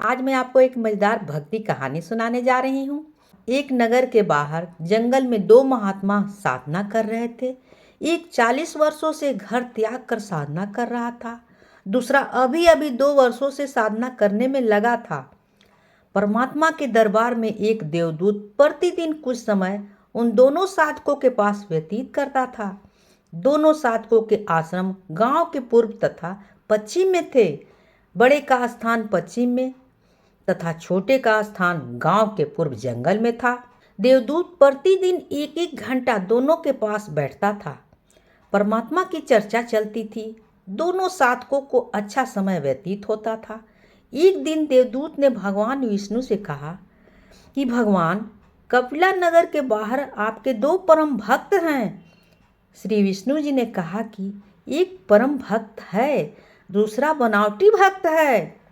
आज मैं आपको एक मजेदार भक्ति कहानी सुनाने जा रही हूँ। एक नगर के बाहर जंगल में दो महात्मा साधना कर रहे थे। एक 40 वर्षों से घर त्याग कर साधना कर रहा था। दूसरा अभी अभी 2 वर्षों से साधना करने में लगा था। परमात्मा के दरबार में एक देवदूत प्रतिदिन कुछ समय उन दोनों साधकों के पास व्यतीत करता था। दोनों साधकों के आश्रम गांव के पूर्व तथा पश्चिम में थे। बड़े का स्थान पश्चिम में तथा छोटे का स्थान गांव के पूर्व जंगल में था। देवदूत प्रतिदिन एक एक घंटा दोनों के पास बैठता था। परमात्मा की चर्चा चलती थी। दोनों साधकों को अच्छा समय व्यतीत होता था। एक दिन देवदूत ने भगवान विष्णु से कहा कि भगवान, कपिला नगर के बाहर आपके दो परम भक्त हैं। श्री विष्णु जी ने कहा कि एक परम भक्त है, दूसरा बनावटी भक्त है।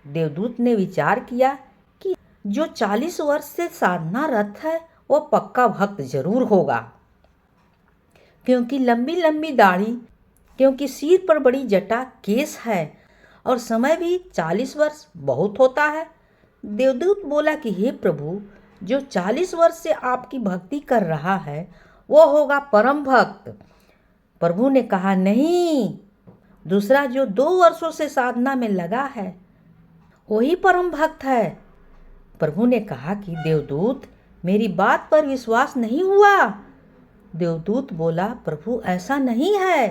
देवदूत ने विचार किया कि जो 40 वर्ष से साधना रत है वह पक्का भक्त जरूर होगा, क्योंकि लंबी लंबी दाढ़ी, क्योंकि सिर पर बड़ी जटा केस है और समय भी 40 वर्ष बहुत होता है। देवदूत बोला कि हे प्रभु, जो 40 वर्ष से आपकी भक्ति कर रहा है वो होगा परम भक्त। प्रभु ने कहा नहीं, दूसरा जो 2 वर्षों से साधना में लगा है वही परम भक्त है। प्रभु ने कहा कि देवदूत, मेरी बात पर विश्वास नहीं हुआ। देवदूत बोला, प्रभु ऐसा नहीं है,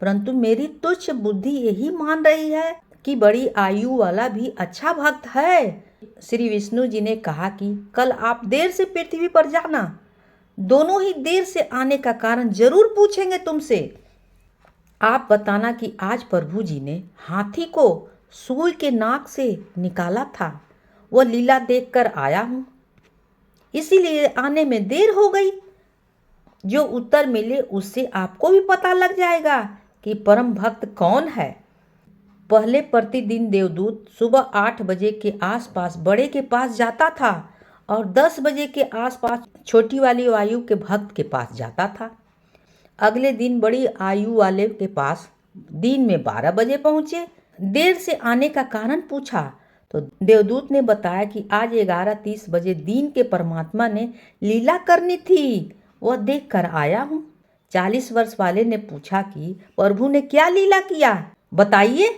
परंतु मेरी तुच्छ बुद्धि यही मान रही है कि बड़ी आयु वाला भी अच्छा भक्त है। श्री विष्णु जी ने कहा कि कल आप देर से पृथ्वी पर जाना, दोनों ही देर से आने का कारण जरूर पूछेंगे तुमसे। आप बताना कि आज प्रभु जी ने हाथी को सुई के नाक से निकाला था, वह लीला देखकर आया हूँ, इसीलिए आने में देर हो गई। जो उत्तर मिले उससे आपको भी पता लग जाएगा कि परम भक्त कौन है। पहले प्रतिदिन देवदूत सुबह 8 बजे के आसपास बड़े के पास जाता था और 10 बजे के आसपास छोटी वाली आयु के भक्त के पास जाता था। अगले दिन बड़ी आयु वाले के पास दिन में 12 बजे पहुंचे। देर से आने का कारण पूछा तो देवदूत ने बताया कि आज 11:30 बजे दिन के परमात्मा ने लीला करनी थी, वह देख कर आया हूँ। 40 वर्ष वाले ने पूछा कि प्रभु ने क्या लीला किया, बताइए।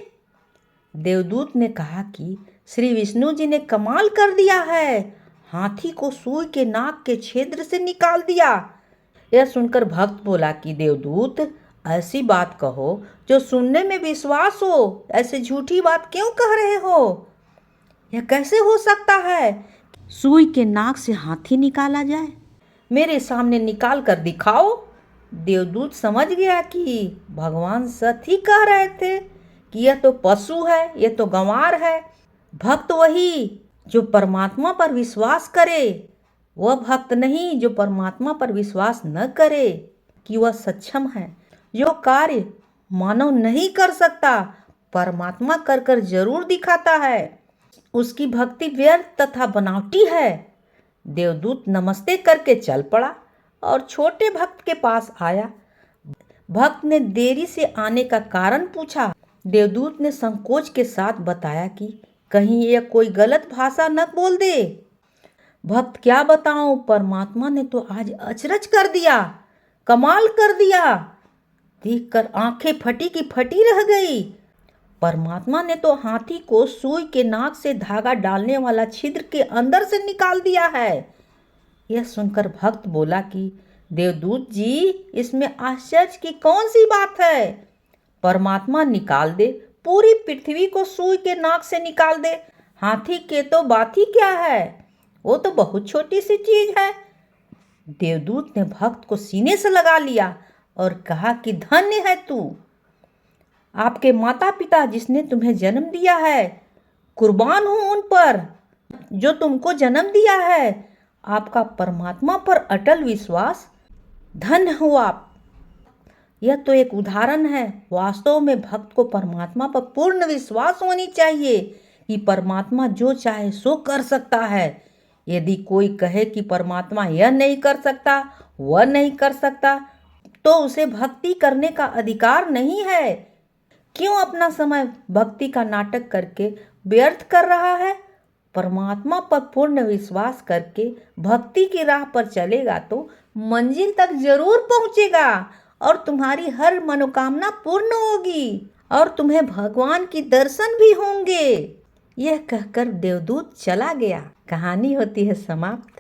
देवदूत ने कहा कि श्री विष्णु जी ने कमाल कर दिया है, हाथी को सुई के नाक के छिद्र से निकाल दिया। यह सुनकर भक्त बोला कि देवदूत, ऐसी बात कहो जो सुनने में विश्वास हो, ऐसे झूठी बात क्यों कह रहे हो? यह कैसे हो सकता है सुई के नाक से हाथी निकाला जाए? मेरे सामने निकाल कर दिखाओ। देवदूत समझ गया कि भगवान सच ही कह रहे थे कि यह तो पशु है, यह तो गंवार है। भक्त वही जो परमात्मा पर विश्वास करे, वह भक्त नहीं जो परमात्मा पर विश्वास न करे कि वह सक्षम है। जो कार्य मानव नहीं कर सकता, परमात्मा कर कर जरूर दिखाता है। उसकी भक्ति व्यर्थ तथा बनावटी है। देवदूत नमस्ते करके चल पड़ा और छोटे भक्त के पास आया। भक्त ने देरी से आने का कारण पूछा। देवदूत ने संकोच के साथ बताया कि कहीं यह कोई गलत भाषा न बोल दे। भक्त क्या बताऊं, परमात्मा ने तो आज अचरज कर दिया, कमाल कर दिया। देखकर आंखें फटी की फटी रह गई। परमात्मा ने तो हाथी को सुई के नाक से धागा डालने वाला छिद्र के अंदर से निकाल दिया है। यह सुनकर भक्त बोला कि देवदूत जी, इसमें आश्चर्य की कौन सी बात है? परमात्मा निकाल दे, पूरी पृथ्वी को सुई के नाक से निकाल दे, हाथी के तो बात ही क्या है, वो तो बहुत छोटी सी चीज है। देवदूत ने भक्त को सीने से लगा लिया और कहा कि धन्य है तू, आपके माता पिता जिसने तुम्हें जन्म दिया है, कुर्बान हूं उन पर जो तुमको जन्म दिया है। आपका परमात्मा पर अटल विश्वास, धन्य हो आप। यह तो एक उदाहरण है। वास्तव में भक्त को परमात्मा पर पूर्ण विश्वास होनी चाहिए कि परमात्मा जो चाहे सो कर सकता है। यदि कोई कहे कि परमात्मा यह नहीं कर सकता, वह नहीं कर सकता, तो उसे भक्ति करने का अधिकार नहीं है। क्यों अपना समय भक्ति का नाटक करके व्यर्थ कर रहा है? परमात्मा पर पूर्ण विश्वास करके भक्ति की राह पर चलेगा तो मंजिल तक जरूर पहुंचेगा और तुम्हारी हर मनोकामना पूर्ण होगी और तुम्हें भगवान की दर्शन भी होंगे। यह कहकर देवदूत चला गया। कहानी होती है समाप्त।